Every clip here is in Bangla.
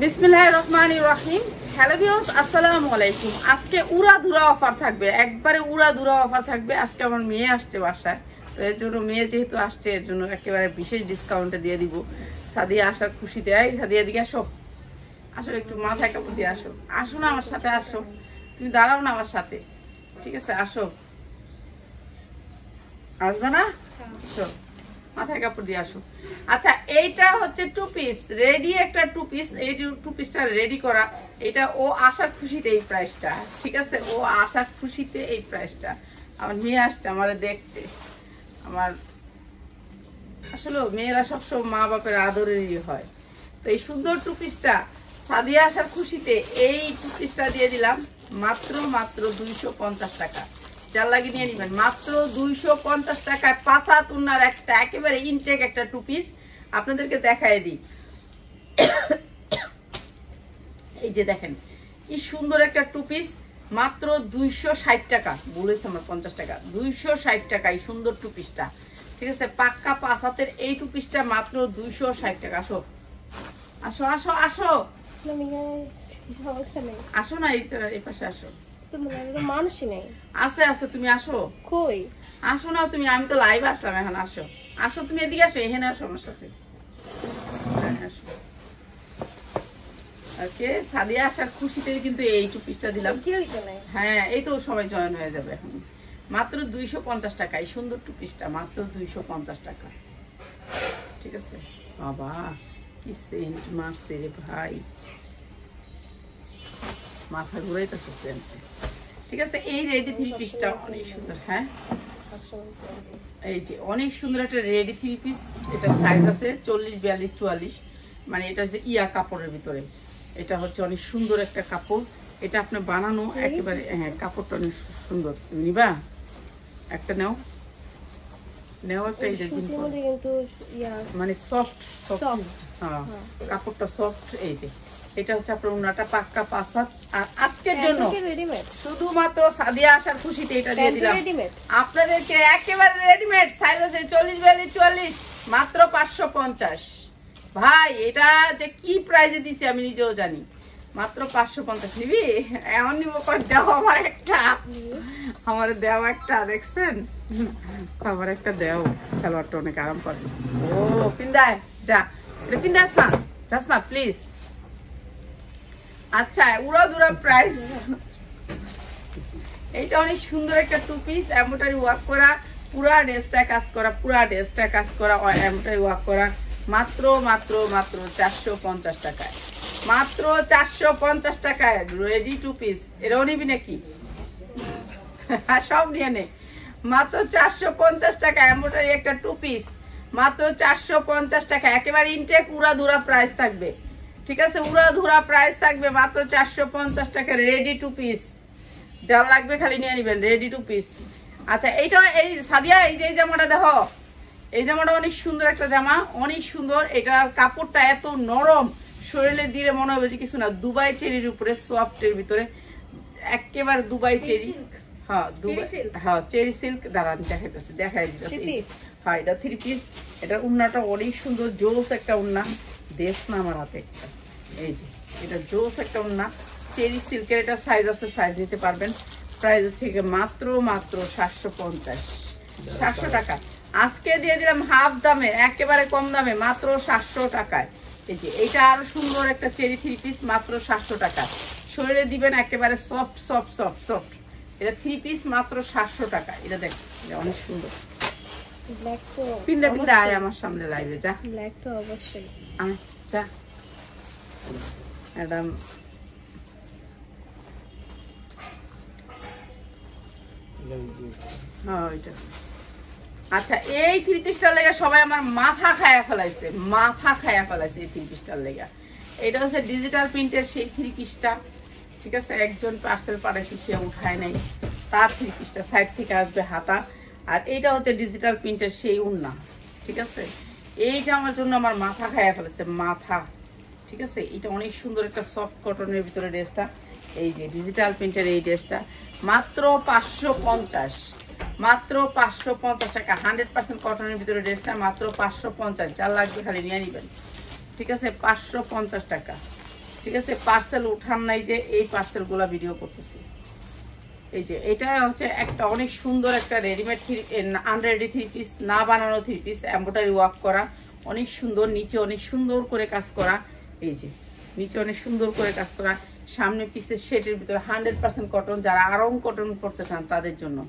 বিসমিল্লাহির রহমানির রহিম। হ্যালো ভিউয়ার্স, আসসালামু আলাইকুম। আজকে উড়াধুরা অফার থাকবে, একবারে উড়াধুরা অফার থাকবে। আজকে আমার মেয়ে আসছে বাসায়, তো এর জন্য মেয়ে যেহেতু আসছে এর জন্য একেবারে বিশেষ ডিসকাউন্টে দিয়ে দিব। সাদিয়া আসার খুশিতে। এই সাদিয়া দিকে আসো, আসো একটু মাথায় কাপড় দিয়ে আসো। আসো না আমার সাথে, আসো, তুমি দাঁড়াও না আমার সাথে, ঠিক আছে? আসো, আসবে না? আসো, মাথায় কাপড় দিয়ে আসো। আচ্ছা, এইটা হচ্ছে টু পিস রেডি, একটা টু পিস। এই টু পিসটা রেডি করা, এটা ও আসার খুশিতে এই প্রাইসটা, ঠিক আছে? ও আসার খুশিতে এই প্রাইসটা। আমার মেয়ে আসছে আমারে দেখতে। আমার আসলে মেয়েরা সবসময় মা বাপের আদরেরই হয়। তো এই সুন্দর টু পিসটা সাদিয়া আসার খুশিতে এই টু পিসটা দিয়ে দিলাম মাত্র 250 টাকা। যার লাগে নিয়ে নিবেন মাত্র 250 টাকায়। 5 হাত উন্নার একটা একেবারে ইনটেক একটা টু পিস আপনাদেরকে দেখায় দিই। এই যে দেখেন কি সুন্দর একটা টু পিস, মাত্র 260 টাকা। বলেছে আমার 50 টাকা, 260 টাকা এই সুন্দর টু পিসটা, ঠিক আছে? পাক্কা 5 হাতের এই টু পিসটা মাত্র 260 টাকা। আসো আসো আসো আসো আসো না, এই পাশে আসো। মানুষই নেই। আছে আছে, তুমি আসো। কই আসো না তুমি, আমি তো লাইভ আসলাম এখন। আসো আসো, তুমি এদিকে আসো, এখানে আসো আমার সাথে। ওকে, সাদিয়া আসার খুশিতে কিন্তু এই টু পিসটা দিলাম। হ্যাঁ, এই তো সবাই জয়েন হয়ে যাবে এখন। মাত্র 250 টাকা এই সুন্দর টু পিসটা, মাত্র 250 টাকা, ঠিক আছে? বাবা কি সেন্ট মারছে রে ভাই, মাথা ঘুরাইতেছে সেন্ট, ঠিক আছে? এই রেডি থ্রি পিসটা অনেক সুন্দর। হ্যাঁ, এই যে অনেক সুন্দর একটা রেডি থ্রি পিস। এটা সাইজ আছে 40, 42, 44, মানে এটা হচ্ছে ইয়া কাপড়ের ভিতরে। এটা হচ্ছে অনেক সুন্দর একটা কাপড়। এটা আপনার বানানো একেবারে, হ্যাঁ কাপড়টা অনেক সুন্দর। তুমি নিবা? একটা নাও, নেও একটা। এই যে মানে সফট সফট, হ্যাঁ কাপড়টা সফট। এই যে এটা হচ্ছে আপনার ওনাটা পাক্কা 5 হাত। আর আজকের জন্য শুধুমাত্র সাদিয়া আসার খুশিতে এটা দিয়ে দিলাম আপনাদেরকে, একেবারে রেডিমেড। সাইজ আছে 40, 42, 44, মাত্র 550। ভাই এটা যে কি প্রাইজে দিছি আমি নিজেও জানি। মাত্র 550 নিবি? এমন নিব, দেও আমার একটা, আমার দেও একটা, দেখছেন? আমার একটা দেও, সালোয়ারটা অনেক আরাম করে। ও পিন্দায় যা, এটা পিন্দাস না, যাস না প্লিজ। আচ্ছা, উড়াধুরা প্রাইস। এইটা অনেক সুন্দর একটা টু পিস, এমব্রয়ডারি ওয়ার্ক করা, পুরা ড্রেসটা কাজ করা, পুরা ড্রেসটা কাজ করা, এমব্রয়ডারি ওয়ার্ক করা, মাত্র মাত্র মাত্র 450 টাকায়। মাত্র 450 টাকায় রেডি টু পিস। এটাও নিবি নাকি? সব নিয়ে নে। মাত্র 450 টাকা এমব্রয়ডারি একটা টু পিস, মাত্র 450 টাকা। একেবারে ইনটেক উড়াধুরা প্রাইস থাকবে, ঠিক আছে? উড়াধুরা প্রাইস থাকবে মাত্র 450 টাকা রেডি টু পিস। যা লাগবে খালি নিয়ে নিবেন, রেডি টু পিস। আচ্ছা, এইটা এই সাদিয়া, এই যে এই জামাটা দেখো, এই জামাটা অনেক সুন্দর একটা জামা, অনেক সুন্দর। এটার কাপড়টা এত নরম, শরীরে দিলে মনে হবে যে কিছু না। দুবাই চেরির উপরে সফটের ভিতরে, একেবারে দুবাই চেরি। হ্যাঁ দুবাই, হ্যাঁ চেরি সিল্ক। দাঁড়ান দেখাইতেছে, দেখাই দিতেছে। হ্যাঁ এটা থ্রি পিস। এটার উন্নাটা অনেক সুন্দর, জোস একটা উন্না। দেশ না আমার হাতে একটা, এই যে এটা জোস একটা উন্না, চেরি সিল্কের। এটা সাইজ আছে, সাইজ নিতে পারবেন। প্রাইস হচ্ছে মাত্র মাত্র 750 টাকা। আজকে দিয়ে দিলাম হাফ দামে, একেবারে কম দামে, মাত্র 700 টাকায়। এই যে এইটা আরো সুন্দর একটা চেরি থ্রি পিস, মাত্র 700 টাকা। শরীরে দিবেন একেবারে সফট সফট সফট সফট। এটা থ্রি পিস মাত্র 700 টাকা। এটা দেখ, এটা অনেক সুন্দর। পিন্দা পিন্দা আয় আমার সামনে লাইভে, যা। ব্ল্যাক তো অবশ্যই আয় যা ম্যাডাম। হ্যাঁ ওইটা। আচ্ছা, এই থ্রি পিসটার লেগে সবাই আমার মাথা খায়া ফেলাইছে, মাথা খায়া ফেলাইছে এই থ্রি পিসটার লেগে। এটা হচ্ছে ডিজিটাল প্রিন্টের সেই থ্রি পিসটা, ঠিক আছে? একজন পার্সেল পাঠাইছি, সে উঠায় নাই, তার থ্রি পিসটা সাইড থেকে আসবে হাতা। আর এইটা হচ্ছে ডিজিটাল প্রিন্টের সেই উন্না, ঠিক আছে? এইটা আমার জন্য আমার মাথা খায়া ফেলেছে, মাথা, ঠিক আছে? এটা অনেক সুন্দর একটা সফট কটনের ভিতরে ড্রেসটা। এই যে ডিজিটাল প্রিন্টের এই ড্রেসটা মাত্র 550, মাত্র 550 টাকা। 100% কটনের ভিতরে ড্রেসটা মাত্র 550। যার লাগবে খালি নিয়ে নিবেন, ঠিক আছে? 550 টাকা। ঠিক আছে, পার্সেল উঠান নাই যে এই পার্সেলগুলো ভিডিও করতেছি। এই যে এটা হচ্ছে একটা অনেক সুন্দর একটা রেডিমেড আনরেডি 3 পিস, না বানানো 3 পিস, এমব্রয়ডারি ওয়ার্ক করা, অনেক সুন্দর, নিচে অনেক সুন্দর করে কাজ করা। এই যে নিচে অনেক সুন্দর করে কাজ করা, সামনে পিসের শেডের ভিতরে 100% কটন। যারা আরং কটন পড়তে চান তাদের জন্য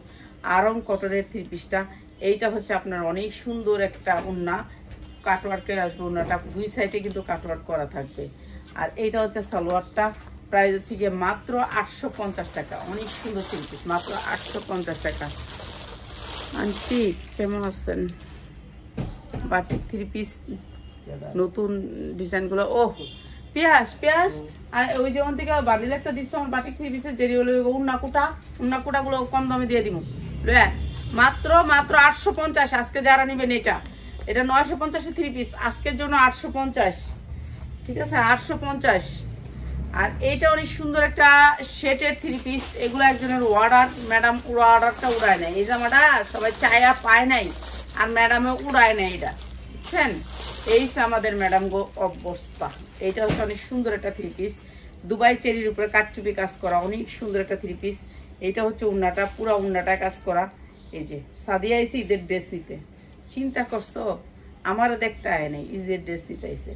আরং কটনের 3 পিসটা। এইটা হচ্ছে আপনার অনেক সুন্দর একটা ওড়না, কাটওয়ার্কের আসবে ওড়নাটা, 2 সাইডে কিন্তু কাটওয়ার্ক করা থাকবে। আর এইটা হচ্ছে সালোয়ারটা, প্রাইস হচ্ছে গিয়ে মাত্র 850 টাকা। অনেক সুন্দর 3 পিস, মাত্র 850 টাকা। আন্টি কেমন আছেন? বাটিক 3 পিস নতুন ডিজাইনগুলো। ও পেঁয়াজ পেঁয়াজ, আর ওই যেমন থেকে বাড়ির একটা দিস আমার বাটিক 3 পিসের যেটি হলো উন্নাকুটা গুলো কম দামে দিয়ে দিব। মাত্র মাত্র 850। আজকে যারা নেবেন এটা 950 3 পিস, আজকের জন্য 850, ঠিক আছে 850। আর এইটা অনেক সুন্দর একটা সেটের 3 পিস। এগুলো একজনের অর্ডার, ম্যাডাম অর্ডারটা উড়ায় নেয়। এই জামাটা সবাই চায়া পায় নাই, আর ম্যাডামে উড়ায় নেয় এটা, বুঝছেন? এই আমাদের ম্যাডাম গো অবস্থা। এইটা হচ্ছে অনেক সুন্দর একটা 3 পিস, দুবাই চেরির উপরে কাটচুপি কাজ করা, অনেক সুন্দর একটা 3 পিস। এইটা হচ্ছে উন্নাটা, পুরো উন্নাটা কাজ করা। এই যে সাদিয়া আইসি ঈদের ড্রেস নিতে, চিন্তা করছো? আমারও দেখতে আয় নাই, ঈদের ড্রেস নিতে আইসে।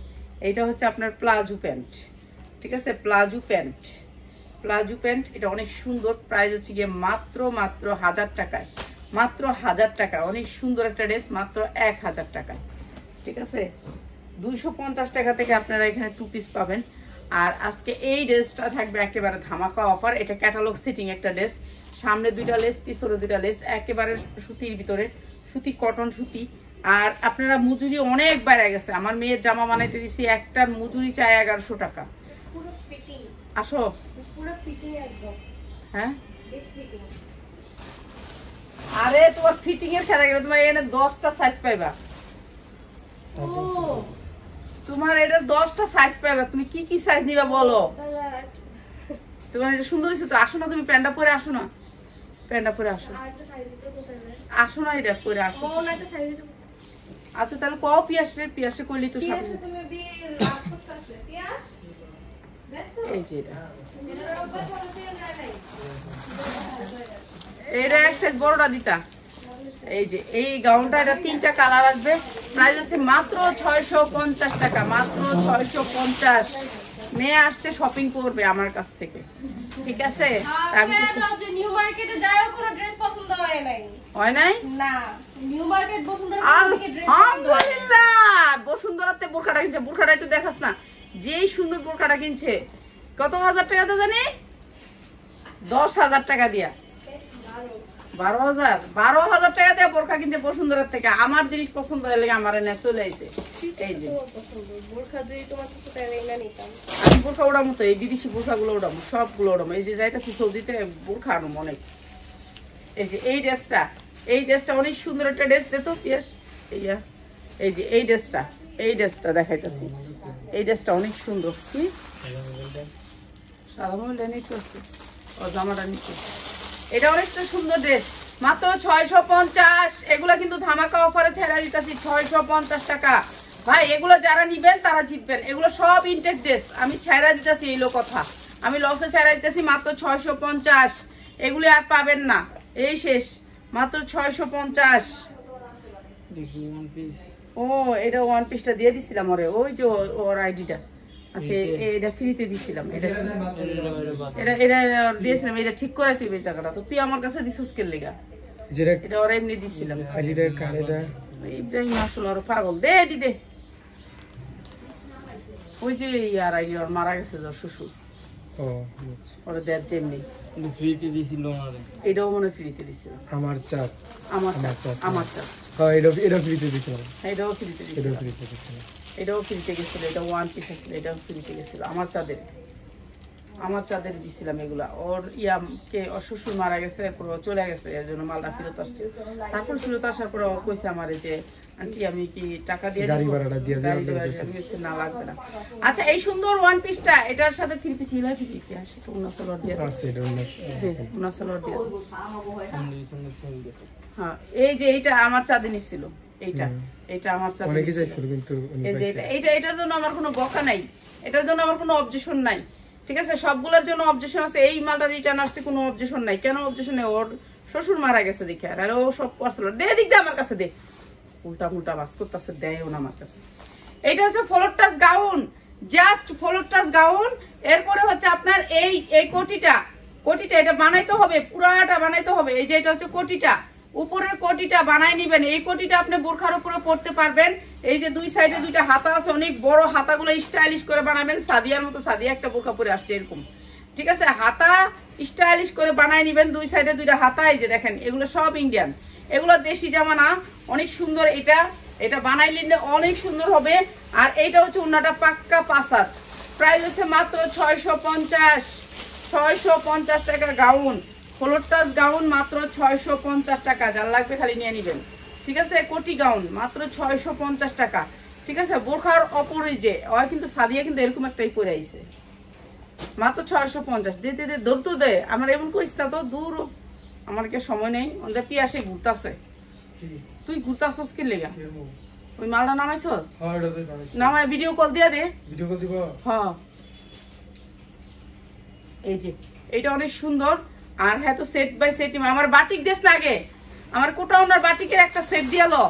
এইটা হচ্ছে আপনার প্লাজো প্যান্ট, ঠিক আছে, প্লাজো প্যান্ট। এটা অনেক সুন্দর, প্রাইস হচ্ছে গিয়ে মাত্র 1000 টাকায়, মাত্র 1000 টাকা। অনেক সুন্দর একটা ড্রেস, মাত্র 1000 টাকায়, ঠিক আছে। 250 টাকা থেকে আপনারা এখানে 2 পিস পাবেন। আর আজকে এই ড্রেসটা থাকবে একেবারে ধামাকা অফার। এটা ক্যাটালগ সিটিং একটা ড্রেস, সামনে 2টা লেস, পিছনে 2টা লেস, একেবারে সুতির ভিতরে, সুতি কটন সুতি। আর আপনারা মজুরি অনেক বাইরে গেছে। আমার মেয়ের জামা বানাইতে দিছি, একটার মজুরি চাই 1100 টাকা। আসো হ্যাঁ, আরে তোমার ফিটিং এর খেলা গেলে তোমার এখানে 10টা সাইজ পাইবা। তোমার এটা 10টা সাইজ পাইবা, তুমি কি কি সাইজ নিবা বলো? তোমার এটা সুন্দর হয়েছে তো, আসো না তুমি প্যান্টটা পরে আসো না, প্যান্টটা পরে আসো, আসো না এটা পরে আসো। আচ্ছা তাহলে কও পিয়াসে কইলি তো সাথে। এই যে এটা এক সাইজ বড়টা দিতা। এই যে এই গাউনটা, এটা 3টা কালার আসবে, প্রাইস হচ্ছে মাত্র 650 টাকা, মাত্র 650। মেয়ে আসছে শপিং করবে আমার কাছ থেকে, ঠিক আছে। নিউ মার্কেটে যাও, কোনো ড্রেস পছন্দ হয় নাই? হয় নাই না, নিউ মার্কেট বসুন্ধরা থেকে ড্রেস আলহামদুলিল্লাহ। বসুন্ধরাতে বোরখাটা কিনছে, বোরখাটা একটু দেখাস না, যেই সুন্দর বোরখাটা কিনছে। কত হাজার টাকা তো জানি? 10,000 টাকা দিয়া, 12,000 টাকা দিয়ে বোরখা কিনছে বসুন্ধরার থেকে। আমার জিনিস পছন্দ হলে আমার এনে চলে আইছে। এই যে আমি বোরখা উড়ামো তো, এই বিদেশি বোরখাগুলো উড়ামো, সবগুলো উড়ামো। এই যে যাইতেছি সৌদিতে বোরখা আনো অনেক। এই যে এই ড্রেসটা অনেক সুন্দর একটা ড্রেস দেখো পিয়াস। এই যে এই ড্রেসটা দেখাইতেছি। এই ড্রেসটা অনেক সুন্দর। কি সাদা মোবাইলটা নিতে হচ্ছে, ও জামাটা নিতে। এটা অনেকটা সুন্দর ড্রেস, মাত্র 650। এগুলা কিন্তু ধামাকা অফারে ছেড়ে দিতেছি 650 টাকা। ভাই এগুলো যারা নিবেন তারা জিতবেন। এগুলো সব ইনটেক ড্রেস, আমি ছেড়ে দিতেছি, এই কথা আমি লসে ছেড়ে দিতেছি, মাত্র 650। এগুলি আর পাবেন না, এই শেষ, মাত্র 650। ও এটা ওয়ান পিসটা দিয়ে দিছিলাম ওরে, ওই যে ওর আইডিটা। আচ্ছা এটা ফ্রিতে দিছিলাম, এটা দিয়েছিলাম, এটা ঠিক করে তুই এই জায়গাটা তো তুই আমার কাছে দিছিস কে লেগা? এটা ওরা এমনি দিছিলাম। ইব্রাহিম আসলে ওর পাগল, দে দে। ওই যে ইয়ার আইডি ওর মারা গেছে, ওর শ্বশুর, ওরা দেয় যেমনি ফ্রিতে দিছিল, এটাও মনে ফ্রিতে দিছিল। আমার চাঁদ এটাও ফ্রিতে দিছিল, এটাও ফ্রিতে গেছিল। এটা ওয়ান পিস ছিল, এটাও ফ্রিতে গেছিল। আমার চাঁদের দিছিলাম এগুলা। ওর ওর শ্বশুর মারা গেছে, এরপর চলে গেছে, এর জন্য মালটা ফেরত আসছে। তারপর ফেরত আসার পরে ও কইছে আমারে যে আন্টি আমি কি টাকা দিয়ে দিব? না লাগবে না। আচ্ছা এই সুন্দর ওয়ান পিসটা এটার সাথে 3 পিস মিলাই দিবি কি? আসে তো উনা সালোয়ার দিয়ে হ্যাঁ। এই যে এইটা আমার চাঁদে নিছিল, এইটা আমার চাঁদে, কিন্তু এইটার জন্য আমার কোনো বকা নাই। এটার জন্য আমার কোনো অবজেকশন নাই, ঠিক আছে? সবগুলোর জন্য অবজেকশন আছে, এই মালটা রিটার্ন আসছে কোনো অবজেকশন নাই। কেন অবজেকশন নেই? ওর শ্বশুর মারা গেছে দেখে, আর ও সব পার্সেল দে, দিক দে আমার কাছে দে, উল্টা উল্টা বাস করতেছে, দেয়ও না আমার কাছে। এইটা হচ্ছে floor touch gown, just floor touch gown. এরপরে হচ্ছে আপনার এই কোটিটা এটা বানাইতে হবে, পুরাটা বানাইতে হবে। এই যে এটা হচ্ছে কোটিটা, উপরের কোটিটা বানাই নিবেন। এই কোটিটা আপনি বোরখার উপরে পরতে পারবেন। এই যে দুই সাইডে দুইটা হাতা আছে, অনেক বড় হাতাগুলো স্টাইলিশ করে বানাবেন, সাদিয়ার মতো। সাদিয়া একটা বোরখা পরে আসছে এরকম, ঠিক আছে? হাতা স্টাইলিশ করে বানাই নিবেন, দুই সাইডে দুইটা হাতা। এই যে দেখেন, এগুলো সব ইন্ডিয়ান, এগুলো দেশি জামা না, অনেক সুন্দর। এটা বানাই নিলে অনেক সুন্দর হবে। আর এইটা হচ্ছে উন্নাটা পাক্কা 5 হাত, প্রাইস হচ্ছে মাত্র 650 টাকা গাউন। ফ্লোর টাচ গাউন মাত্র 650 টাকা, যার লাগবে খালি নিয়ে নিবেন, ঠিক আছে? কোটি গাউন মাত্র 650 টাকা, ঠিক আছে? বোরখার অপরে যে কিন্তু সাদিয়া কিন্তু এরকম একটাই পরে আইছে, মাত্র 650। দে দে দে, দৌড় তো দে, আমার এমন করিস না তো, দূর, আমার কে সময় নেই। ওদের পিয়াসে ঘুরতাছে, তুই ঘুরতাছস কি লেগা? ওই মালটা নামাইছস? নামাই ভিডিও কল দিয়া দে। ভিডিও কল দিব? হ্যাঁ। এই যে এইটা অনেক সুন্দর। আর হ্যাঁ, তো সেট বাই সেট আমার বাটিক দেশ লাগে, আমার কোটা ওনার বাটিকের একটা সেট দিয়ালো,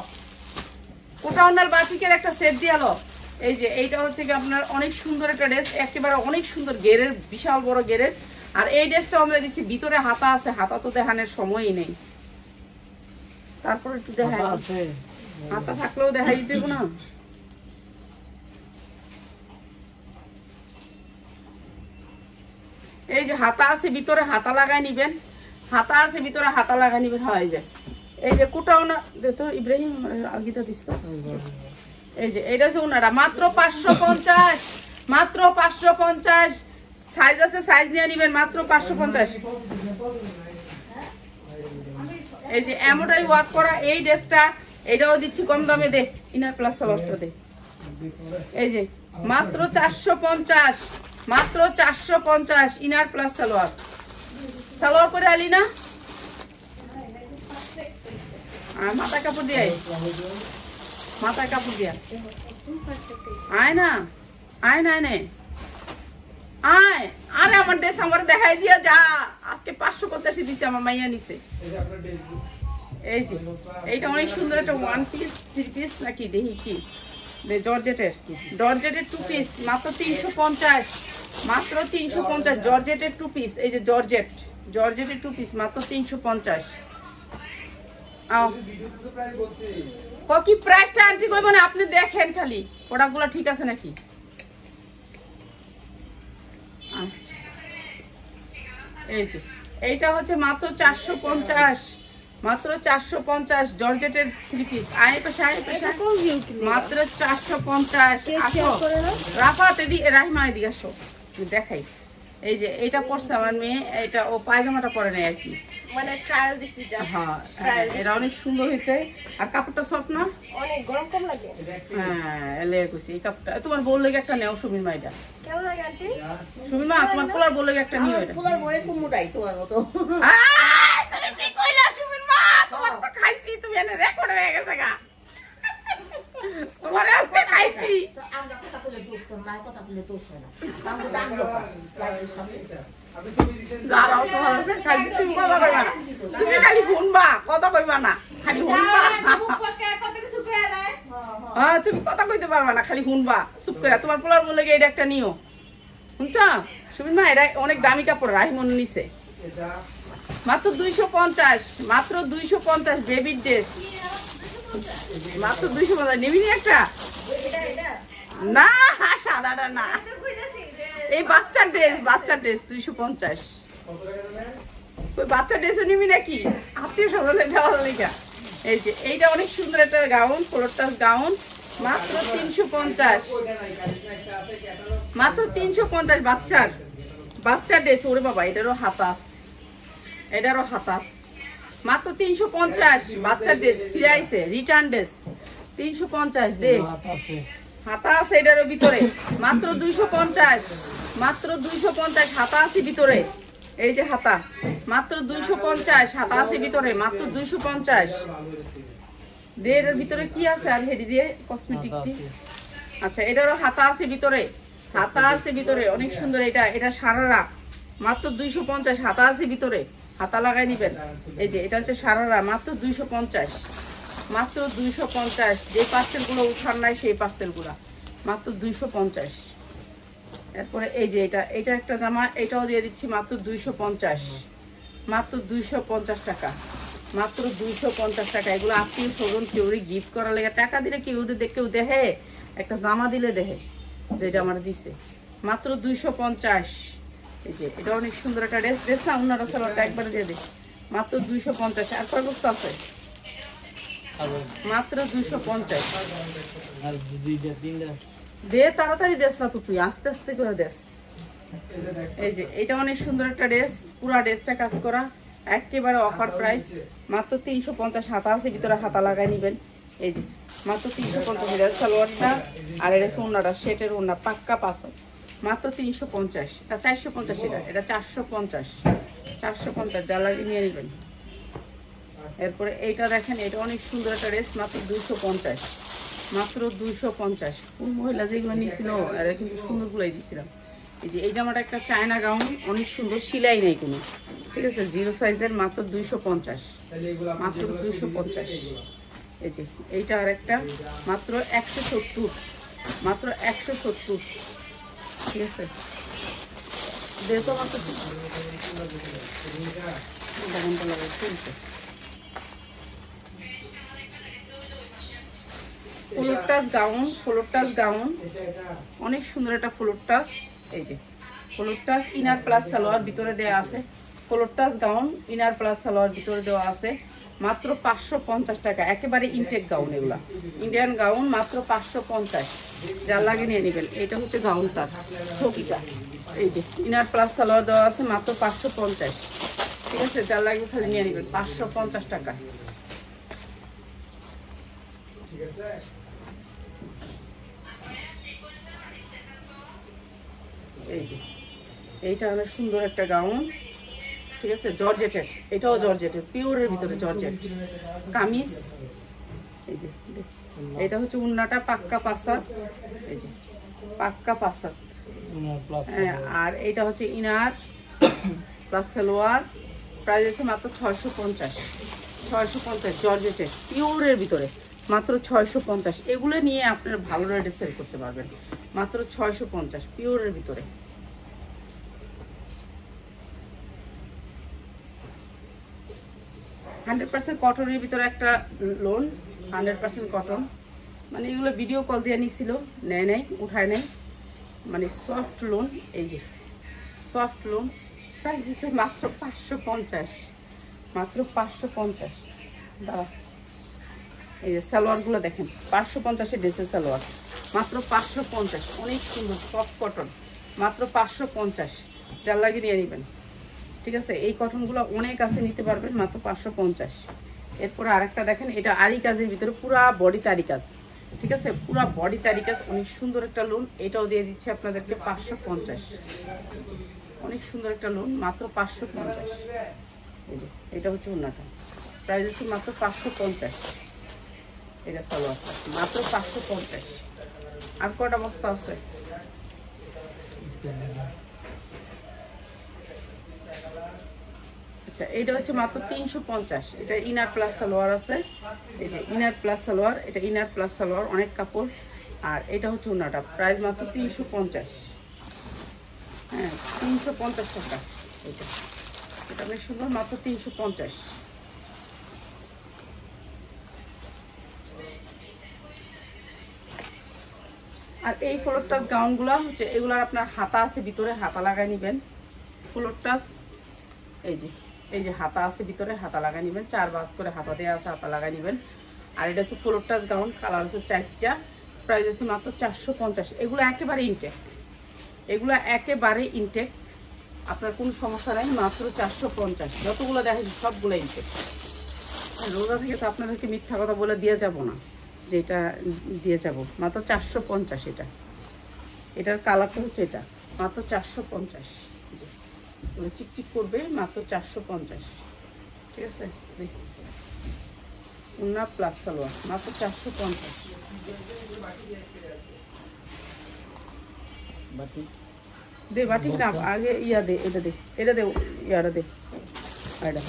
কোটা ওনার বাটিকের একটা সেট দিয়ালো। এই যে এইটা হচ্ছে কি আপনার অনেক সুন্দর একটা ড্রেস, একেবারে অনেক সুন্দর গেরের, বিশাল বড় গেরের। আর এই ড্রেসটা আমরা দিচ্ছি, ভিতরে হাতা আছে, হাতা তো দেখানোর সময়ই নেই। তারপর একটু দেখাই, হাতা থাকলেও দেখাই দেবো না। এই যে হাতা আছে ভিতরে, হাতা লাগাই নিবেন, হাতা আছে ভিতরে, হাতা লাগাই নিবেন, হয়ে যায়। এই যে কুটাও না তো ইব্রাহিম আগিটা দিস তো। এই যে এটা হচ্ছে ওনারা, মাত্র 550, মাত্র 550। সাইজ আছে, সাইজ নিয়ে নিবেন, মাত্র 550। এই যে এমনটাই ওয়ার্ক করা এই ড্রেসটা, এটাও দিচ্ছি কম দামে, দে ইনার প্লাস সালোয়ারটা দে। এই যে মাত্র 450, মাত্র 450 ইনার প্লাস সালোয়ার। সালোয়ার করে আলি না, আর মাথা কাপড় দিয়ে, মাথা কাপড় দিয়া আয় না, আয় না, নে আয়। আরে আমার ড্রেস আমার দেখাই দিয়া যা, আজকে 585 দিছে আমার মাইয়া নিছে। এই যে এইটা অনেক সুন্দর একটা 1 পিস 3 পিস নাকি দেখি কি, জর্জেটের 2 পিস, মাত্র 350, মাত্র 350 জর্জেটের 2 পিস। এই যে জর্জেটের 2 পিস, মাত্র 350। কি প্রাইসটা আনছি কইব না, আপনি দেখেন খালি প্রোডাক্টগুলো ঠিক আছে নাকি। এই যে এইটা হচ্ছে মাত্র 450, মাত্র 450 জর্জেটের 3 পিস। আয় পেশা, আয় পেশা, মাত্র 450। আসো রাফাত, এদিকে রাহিমা, এদিকে আসো দেখাই। এই যে এইটা পরছে আমার মেয়ে, এটা ও পায়জামাটা পরে নেই আর কি, মানে ট্রায়াল দিছি জাস্ট। হ্যাঁ, এটা অনেক সুন্দর হয়েছে। আর কাপড়টা সফট না, অনেক গরম কম লাগে। হ্যাঁ, এলে কইছি এই কাপড়টা তোমার বল লাগে একটা নেও সুমির মা। এটা কেমন লাগে আন্টি? সুমির মা তোমার পোলার বল লাগে একটা নিও। এটা পোলার বলে কুমুটাই তোমার মতো। তুমি কি কইলা সুমির মা? তোমার তো খাইছি, তুমি এনে রেকর্ড হয়ে গেছে গা, তোমার আজকে খাইছি। আমরা কথা বলে দোষ কর, মায়ের কথা বলে দোষ হয় না। যারাও তো ভালো আছে, খাইছি, তুমি কথা কইবা না, তুমি খালি শুনবা, কথা কইবা না, খালি শুনবা। হ্যাঁ, তুমি কথা কইতে পারবা না, খালি শুনবা চুপ করে। তোমার পোলার বলে এটা একটা নিও, শুনছ সুমিন মা? এটা অনেক দামি কাপড়, রাহিমন নিছে, মাত্র 250, মাত্র 250 বেবির ড্রেস, মাত্র 250। নিবি নি একটা? না, সাদাটা না, এই বাচ্চার ড্রেস, বাচ্চার ড্রেস 250। ওই বাচ্চা ড্রেসও নিবি নাকি? আত্মীয় স্বজনে দেওয়ার লেখা। এই যে এইটা অনেক সুন্দর একটা গাউন, ফ্লোর টাচ গাউন, মাত্র 350, মাত্র 350। বাচ্চার ড্রেস, ওরে বাবা, এটারও হাতাস, এটারও হাতাস, মাত্র 350। বাচ্চার ড্রেস ফিরে আইছে, রিটার্ন ড্রেস 350। দে হাতা আছে এটারও ভিতরে, মাত্র 250, মাত্র 250 হাতা আছে ভিতরে। এই যে হাতা, মাত্র 250 হাতা আছে ভিতরে, মাত্র 250। দে এটার ভিতরে কি আছে? আর হেডি দিয়ে কসমেটিকটি, আচ্ছা এটারও হাতা আছে ভিতরে, হাতা আছে ভিতরে, অনেক সুন্দর। এটা সারারা, মাত্র 250। হাতা আছে ভিতরে, হাতা লাগাই নিবেন। এই যে এটা হচ্ছে সারারা, মাত্র 250, মাত্র 250। যে পার্সেলগুলো উঠার নাই সেই পার্সেলগুলো মাত্র 250। এরপরে এই যে এটা একটা জামা, এটাও দিয়ে দিচ্ছি মাত্র 250, মাত্র 250 টাকা, মাত্র 250 টাকা। এগুলো আত্মীয় স্বজন কেউ গিফট করার লেগে টাকা দিলে কেউ দেখে, একটা জামা দিলে দেখে যেটা আমার দিছে, মাত্র 250। এই যে এটা অনেক সুন্দর একটা ড্রেস না, অন্যরা সালোয়ারটা একবারে দিয়ে দিই, মাত্র 250। আর কয় বস্তা আছে? মাত্র 250। দে তাড়াতাড়ি দেস না তো, তুই আস্তে আস্তে করে দেস। এই যে এটা অনেক সুন্দর একটা ড্রেস, পুরা ড্রেসটা কাজ করা, একেবারে অফার প্রাইস, মাত্র 350। হাতা আছে ভিতরে, হাতা লাগাই নিবেন। এই যে মাত্র 350 সালোয়ারটা, আর এটা ওড়নাটা, সেটের ওড়না, পাক্কা পাসা, মাত্র 350। এটা 450, এটা 450, 450। যা লাগে নিয়ে নেবেন। এরপরে এইটা দেখেন, এটা অনেক সুন্দর একটা ড্রেস, মাত্র 250, মাত্র 250। মহিলা যেগুলো নিয়েছিল এরা কিন্তু সুন্দরগুলাই দিয়েছিলাম। এই যে এই জামাটা একটা চায়না গাউন, অনেক সুন্দর, সিলাই নেই কোনো, ঠিক আছে, 0 সাইজের, মাত্র 250, মাত্র 250। এই যে এইটা আর একটা, মাত্র 170, মাত্র 170, ঠিক আছে। দেখো মাত্র floor touch gown, floor touch gown, অনেক সুন্দর একটা ফ্লোর টাচ। এই যে floor touch, inner plus salwar ভিতরে দেওয়া আছে। Floor touch gown, inner plus salwar ভিতরে দেওয়া আছে, মাত্র 550 টাকা। একেবারে ইনটেক গাউন, এগুলা ইন্ডিয়ান গাউন, মাত্র 550। যা লাগে নিয়ে নেবেন। এটা হচ্ছে গাউন তার ছবিটা। এই যে ইনার প্লাস সালোয়ার দেওয়া আছে, মাত্র 550, ঠিক আছে। যা লাগবে খালি নিয়ে নেবেন, 550 টাকা। এই যে এইটা অনেক সুন্দর একটা গাউন, ঠিক আছে, জর্জেটের, এটাও জর্জেটের, পিওরের ভিতরে জর্জেট কামিজ। এই যে এটা হচ্ছে উন্নাটা, পাক্কা পাসা, এই যে পাক্কা পাসা। হ্যাঁ, আর এটা হচ্ছে ইনার প্লাস সালোয়ার, প্রাইস আছে মাত্র 650, 650 জর্জেটের, পিওরের ভিতরে, মাত্র 650। এগুলো নিয়ে আপনারা ভালো রেটে সেল করতে পারবেন, মাত্র 650 পিওরের ভিতরে। হান্ড্রেড 100% কটনের ভিতরে একটা লোন, 100% কটন, মানে এগুলো ভিডিও কল দিয়ে নিছিল, নেয় উঠায় নেয়, মানে সফট লোন। এই যে সফট লোন, প্রাইস হচ্ছে মাত্র 550, মাত্র 550। দাঁড়া, এই যে সালোয়ারগুলো দেখেন, 550-এর ড্রেসের সালোয়ার, মাত্র 550। অনেক সুন্দর সফট কটন, মাত্র 550। যার লাগে নিয়ে নেবেন, ঠিক আছে। এই কটনগুলো অনেক আছে, নিতে পারবেন, মাত্র 550। এরপরে আরেকটা দেখেন, এটা আরি কাজের ভিতরে, পুরা বডি তারি কাজ, ঠিক আছে, পুরা বডি তারি কাজ, অনেক সুন্দর একটা লোন। এটাও দিয়ে দিচ্ছে আপনাদেরকে 550, অনেক সুন্দর একটা লোন, মাত্র 550। এই যে এটা হচ্ছে ওড়নাটা, প্রাইস হচ্ছে মাত্র 550। এটা সালোয়ার, মাত্র 550। আর কটা বস্তা আছে? আচ্ছা, এটা হচ্ছে মাত্র 350। এটা ইনার প্লাস সালোয়ার আছে, এই যে ইনার প্লাস সালোয়ার, এটা ইনার প্লাস সালোয়ার, অনেক কাপড়। আর এটা হচ্ছে ওড়নাটা, প্রাইস মাত্র 350, হ্যাঁ 350 টাকা। এটা অনেক সুন্দর, মাত্র 350। আর এই ফ্লোর টাচ গাউনগুলো হচ্ছে, এগুলার আপনার হাতা আছে ভিতরে, হাতা লাগাই নেবেন। ফ্লোর টাচ, এই যে হাতা আছে ভিতরে, হাতা লাগাই নেবেন, 4 ভাঁজ করে হাতা দেওয়া আছে, হাতা লাগাই নেবেন। আর এটা হচ্ছে ফ্লোর টাচ গাউন, কালার আছে 4টা, প্রাইস আছে মাত্র 450। এগুলো একেবারে ইনটেক, এগুলো একেবারে ইনটেক, আপনার কোনো সমস্যা নাই, মাত্র 450। যতগুলো দেখেন সবগুলো ইনটেক। রোজা থেকে তো আপনাদেরকে মিথ্যা কথা বলে দিয়ে যাব না, যেটা দিয়ে যাব, মাত্র 450। এটার কালারটা হচ্ছে এটা, মাত্র 450। চিকচিক করবে, মাত্র 450, ঠিক আছে। ওড়না প্লাস সালোয়ার, মাত্র 450। দে বাটিক না আগে ইয়া দে, এটা দে ইয়াটা দে, এটা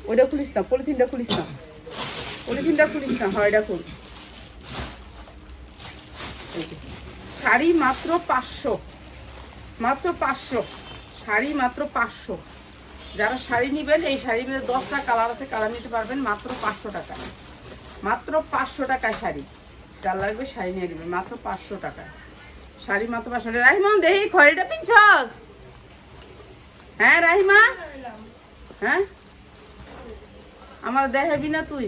ওইটা খুলিস না, পলিথিনটা খুলিস না, হয় এটা খুল। শাড়ি মাত্র 500, মাত্র 500 শাড়ি, মাত্র 500। যারা শাড়ি নেবেন, এই শাড়ির মধ্যে 10টা কালার আছে, কালার নিতে পারবেন মাত্র 500 টাকা, মাত্র 500 টাকায় শাড়ি। যার লাগবে শাড়ি নিয়ে নেবেন মাত্র 500 টাকায় শাড়ি, মাত্র 500 টাকা। রাহিমা দেখি খড়িটা পিনছস? হ্যাঁ রাহিমা, হ্যাঁ আমার দেখাবি না তুই?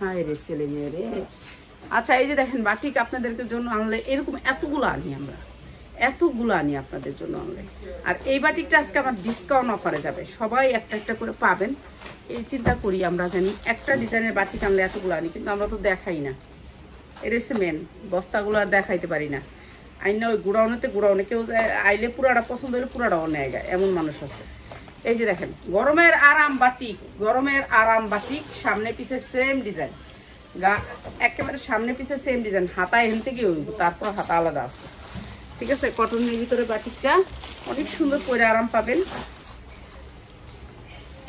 হায় রে ছেলে মেয়ে রে। আচ্ছা এই যে দেখেন বাটিক আপনাদেরকে জন্য আনলে এরকম এতগুলো আনি আমরা, এতগুলো আনি আপনাদের জন্য আনলে। আর এই বাটিকটা আজকে আমার ডিসকাউন্ট অফারে যাবে, সবাই একটা একটা করে পাবেন। এই চিন্তা করি আমরা, জানি একটা ডিজাইনের বাটিক আনলে এতগুলো আনি, কিন্তু আমরা তো দেখাই না। এটা হচ্ছে মেন, বস্তাগুলো আর দেখাইতে পারি না। আইন না ওই গুড়াউনে কেউ আইলে পুরাটা পছন্দ হলে পুরাটাও নেয় গায়, এমন মানুষ আছে। এই যে দেখেন গরমের আরাম বাটিক, গরমের আরাম বাটিক, সামনে পিছে সেম ডিজাইন, একেবারে সামনে পিছে সেম ডিজাইন, হাতা এখান থেকে হইব, তারপর হাতা আলাদা আছে। ঠিক আছে, কটনের ভিতরে বাটিকটা অনেক সুন্দর পরে আরাম পাবেন।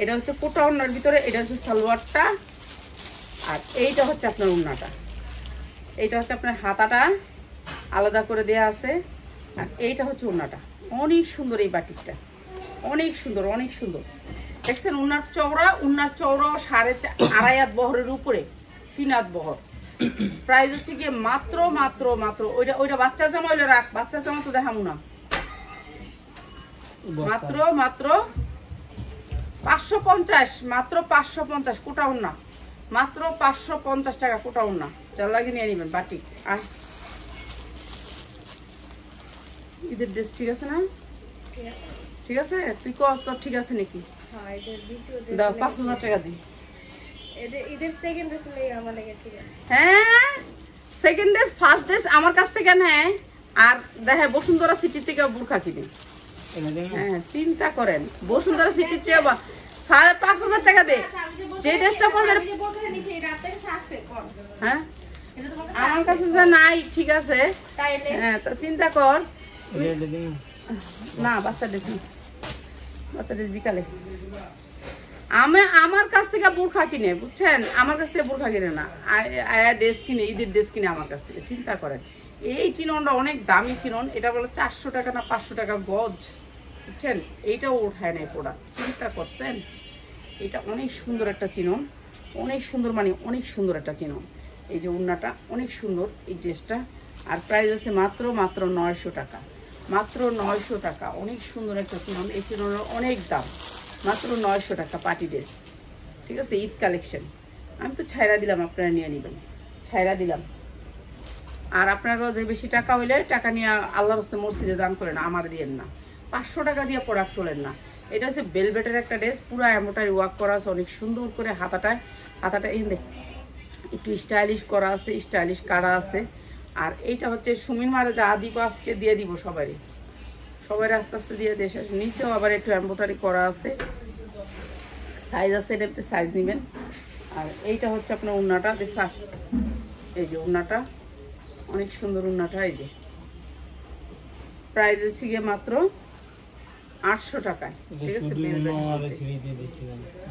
এটা হচ্ছে কোটা ওড়নার ভিতরে, এটা হচ্ছে সালোয়ারটা, আর এইটা হচ্ছে আপনার ওড়নাটা, এইটা হচ্ছে আপনার হাতাটা আলাদা করে দেয়া আছে, আর এইটা হচ্ছে ওড়নাটা। অনেক সুন্দর এই বাটিকটা, অনেক সুন্দর, অনেক সুন্দর। দেখছেন ওড়নার চওড়া, 2.5 হাত বহরের উপরে 3 হাত বহর। প্রাইস হচ্ছে গিয়ে মাত্র মাত্র মাত্র ওইটা বাচ্চা জামা হইলে রাখ, বাচ্চা জামা তো দেখাবো না, মাত্র মাত্র 550, মাত্র 550 কোটা ওড়না, মাত্র 550 টাকা কোটা ওড়না। যার লাগে নিয়ে নেবেন বাটিক। আর ঈদের ড্রেস ঠিক আছে না? ঠিক আছে, তুই তোর ঠিক আছে নাকি? দাও 5000 টাকা দিই। হ্যাঁ সেকেন্ড ড্রেস, ফার্স্ট ড্রেস আমার কাছ থেকে নেয়, আর দেখে বসুন্ধরা সিটি থেকে বোরখা কিনে। হ্যাঁ চিন্তা করেন, বসুন্ধরা সিটির চেয়ে 5000 টাকা দে। যে ড্রেসটা পরবে হ্যাঁ আমার কাছে নাই, ঠিক আছে, হ্যাঁ তো চিন্তা কর না। বাচ্চা ড্রেস বিকালে আমার কাছ থেকে বোরখা কিনে, বুঝছেন, আমার কাছ থেকে বোরখা কিনে না, আয়া ড্রেস কিনে, ঈদের ড্রেস কিনে আমার কাছ থেকে। চিন্তা করেন, এই চিননটা অনেক দামি চিনন, এটা বলে 400 টাকা না 500 টাকা গজ, বুঝছেন, এইটাও ওঠায় নাই প্রোডাক্ট। চিন্তা করছেন, এটা অনেক সুন্দর একটা চিনন, অনেক সুন্দর, মানে অনেক সুন্দর একটা চিনন। এই যে ওড়নাটা অনেক সুন্দর এই ড্রেসটা, আর প্রাইস আছে মাত্র মাত্র 900 টাকা, মাত্র 900 টাকা। অনেক সুন্দর একটা চিনন, এই চিননের অনেক দাম, মাত্র 900 টাকা পার্টি ড্রেস। ঠিক আছে, ঈদ কালেকশন। আমি তো ছাইরা দিলাম, আপনারা নিয়ে নেবেন, ছাইরা দিলাম। আর আপনারাও যে বেশি টাকা হইলে টাকা নিয়ে আল্লাহর রাস্তায় মসজিদে দান করেন, আমার দিয়েন না। 500 টাকা দিয়ে প্রোডাক্ট তোলেন না। এটা হচ্ছে বেলভেটের একটা ড্রেস, পুরো এমোটারি ওয়ার্ক করা আছে, অনেক সুন্দর করে হাতাটা এই দেখ একটু স্টাইলিশ করা আছে, স্টাইলিশ কাটা আছে। আর এইটা হচ্ছে সুমিন মারে যা দিব আজকে দিয়ে দিব সবাই আস্তে আস্তে দিয়ে দেশে। নিচেও আবার একটু এমব্রয়ডারি করা আছে, সাইজ আছে, এটাতে সাইজ নেবেন। আর এইটা হচ্ছে আপনার ওড়নাটা, এই যে ওড়নাটা অনেক সুন্দর ওড়নাটা, এই যে প্রাইস হচ্ছে গিয়ে মাত্র 800 টাকায়। ঠিক আছে,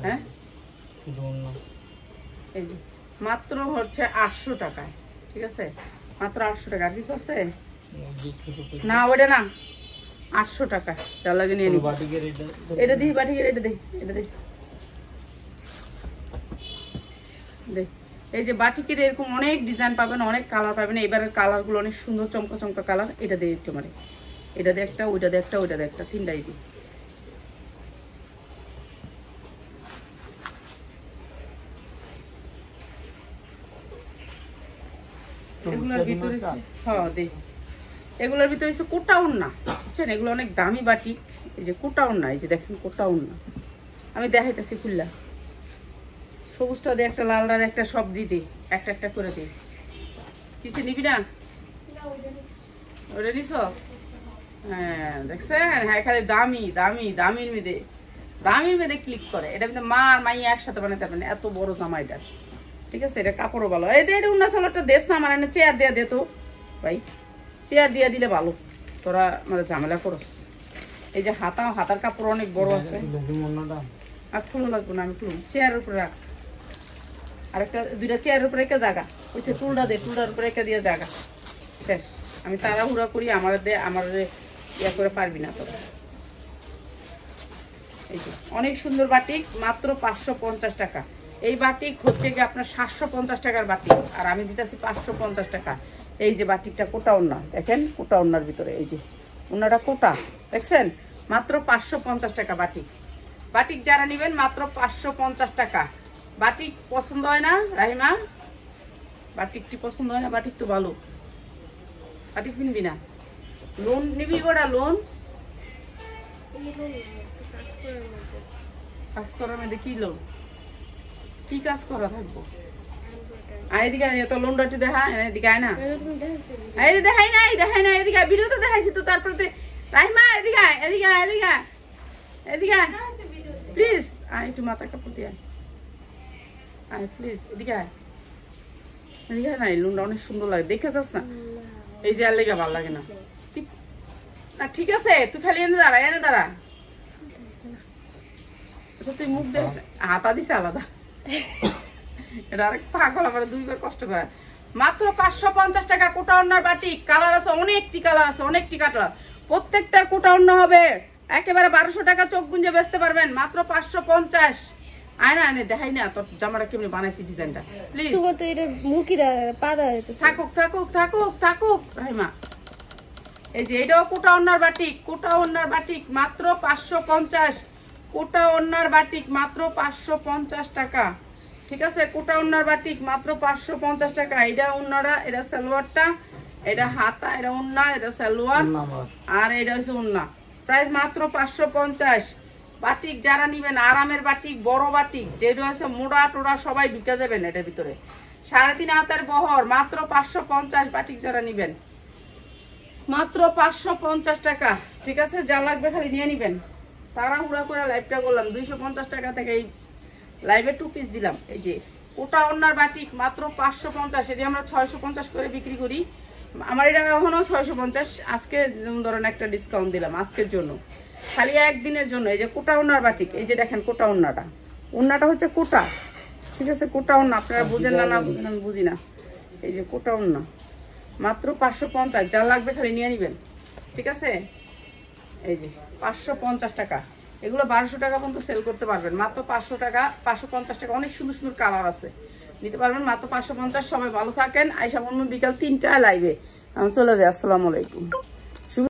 হ্যাঁ এই যে মাত্র হচ্ছে 800 টাকায়। ঠিক আছে, মাত্র 800 টাকা। আর কিছু আছে না? ওটা না, 800 টাকা। যা লাগে নিয়ে নিবো। এটা দিই বাটিকের, এটা দিই, এটা দিই দেখ। এই যে বাটিকের এরকম অনেক ডিজাইন পাবেন, অনেক কালার পাবেন। এবারের কালারগুলো অনেক সুন্দর, চমকা চমকা কালার। এটা দিয়ে একটু মানে এটা দিয়ে একটা, ওইটা দিয়ে একটা, ওইটা দিয়ে একটা, 3টাই দিই। এগুলোর ভিতরে হ্যাঁ দেখ, এগুলোর ভিতরে কোটা ওড়না, বুঝছেন, এগুলো অনেক দামি বাটিক। এই যে কোটা ওড়না, এই যে দেখেন কোটা ওড়না, আমি দেখাইতেছি খুললা। সবুজটা দিয়ে একটা, লালটা দিয়ে একটা, সব দিয়ে দিই, একটা একটা করে দিই। কিছু নিবি না? ওটা নিস? হ্যাঁ দেখছেন, হ্যাঁ খালি দামি দামি দামির মেয়েদের ক্লিক করে। এটা কিন্তু মা আর মাই একসাথে বানাতে পারবেন, এত বড় জামা এটা। ঠিক ঠিক আছে, এটা কাপড়ও ভালো। এই এটা উন্না সালোয়ারটা দেশ না আমার, এনে চেয়ার দিয়ে দে তো ভাই, চেয়ার দিয়ে দিলে ভালো, তোরা মানে ঝামেলা করস। এই যে হাতার কাপড় অনেক বড় আছে, আর খুলো লাগবে না, আমি খুলুন। চেয়ারের উপরে রাখ, আর একটা দুইটা চেয়ারের উপরে একটা জায়গা ওইসে টুলটা দে, টুলটার উপরে একটা দিয়ে জায়গা শেষ। আমি তাড়াহুড়া করি, আমার ইয়া করে পারবি না তোরা। এই যে অনেক সুন্দর বাটিক, মাত্র 550 টাকা। এই বাটিক হচ্ছে কি আপনার 750 টাকার বাটিক, আর আমি দিতেছি 550 টাকা। এই যে বাটিকটা কোটা ওন্না, দেখেন কোটা ওন্নার ভিতরে, এই যে ওন্নাটা কোটা দেখছেন, মাত্র 550 টাকা বাটিক। বাটিক যারা নেবেন মাত্র 550 টাকা। বাটিক পছন্দ হয় না রাহিমা? বাটিকটি পছন্দ হয় না? বাটিক তো ভালো, বাটিক কিনবি না? লোন নিবি ওটা? লোন কাজ করার মধ্যে কি লোন, কি কাজ করা থাকবো? এদিকে তো লোনটা একটু দেখা, এদিকে আয় না, দেখাই নাই, দেখাই না, এদিকে ভিডিও তো দেখাইছি তো। তারপরে রাহিমা এদিকে এদিকে এদিকে এদিকে প্লিজ আয়, একটু মাথা কাপড় দিয়ে আয় প্লিজ, এদিকে আয়, এদিকে নাই। লোনটা অনেক সুন্দর লাগে, দেখে যাস না? এই যে আর লেগে ভালো লাগে না, ঠিক আছে তুই খালি এনে দাঁড়া, এনে দাঁড়া। আচ্ছা তুই মুখ দেখ, হাতা দিছে আলাদা, এটা আরেক পাগল, আমার দুইবার কষ্ট করে। মাত্র 550 টাকা কোটা ওন্নার বাটিক। কালার আছে অনেকটি, কালার আছে অনেকটি কালার, প্রত্যেকটা কোটা ওন্না হবে একেবারে 1200 টাকা, চোখ গুঞ্জে বেচতে পারবেন মাত্র 550। আয় না, এনে দেখাই না তোর জামাটা কেমনি বানাইছি, ডিজাইনটা প্লিজ। তোমার তো এটা মুরগিরা পাদা থাকুক থাকুক থাকুক থাকুক রাহিমা। এই যে এটাও কোটা ওন্নার বাটিক, কোটা ওন্নার বাটিক মাত্র 550। কোটা ওন্নার বাটিক মাত্র 550 টাকা, ঠিক আছে? কোটা ওন্নার বাটিক মাত্র 550 টাকা। এটা ওন্নাটা, এটা সালোয়ারটা, এটা হাতা, এটা ওন্না, এটা সালোয়ার, আর এটা হচ্ছে ওন্না। প্রাইস মাত্র 550। বাটিক যারা নিবেন, আরামের বাটিক, বড় বাটিক, যেটা হচ্ছে মোড়া টোড়া সবাই ঢুকে যাবেন এটার ভিতরে। 3.5 হাতের বহর, মাত্র 550। বাটিক যারা নিবেন মাত্র 550 টাকা, ঠিক আছে? যা লাগবে খালি নিয়ে নিবেন। তাড়াহুড়া করে লাইভটা করলাম, 250 টাকা থেকে এই লাইভে 2 পিস দিলাম। এই যে কোটা ওন্নার বাটিক মাত্র 550, এটি আমরা 650 করে বিক্রি করি। আমার এটা এখনো 650, আজকে ধরেন একটা ডিসকাউন্ট দিলাম আজকের জন্য, খালি একদিনের জন্য। এই যে কোটা ওন্নার বাটিক, এই যে দেখেন কোটা ওন্নাটা, ওন্নাটা হচ্ছে কোটা, ঠিক আছে? কোটা ওন্না আপনারা বুঝেন না, না বুঝেন আমি বুঝি না। এই যে কোটা ওন্না মাত্র 550, যা লাগবে খালি নিয়ে নিবেন, ঠিক আছে? এই যে 550 টাকা, এগুলো 1200 টাকা পর্যন্ত সেল করতে পারবেন মাত্র 500 টাকা, 550 টাকা। অনেক সুন্দর সুন্দর কালার আছে, নিতে পারবেন মাত্র 550। সবাই ভালো থাকেন। আইসা বন্ধু বিকাল 3টায় লাইভে আমি চলে যাই। আসসালামু আলাইকুম।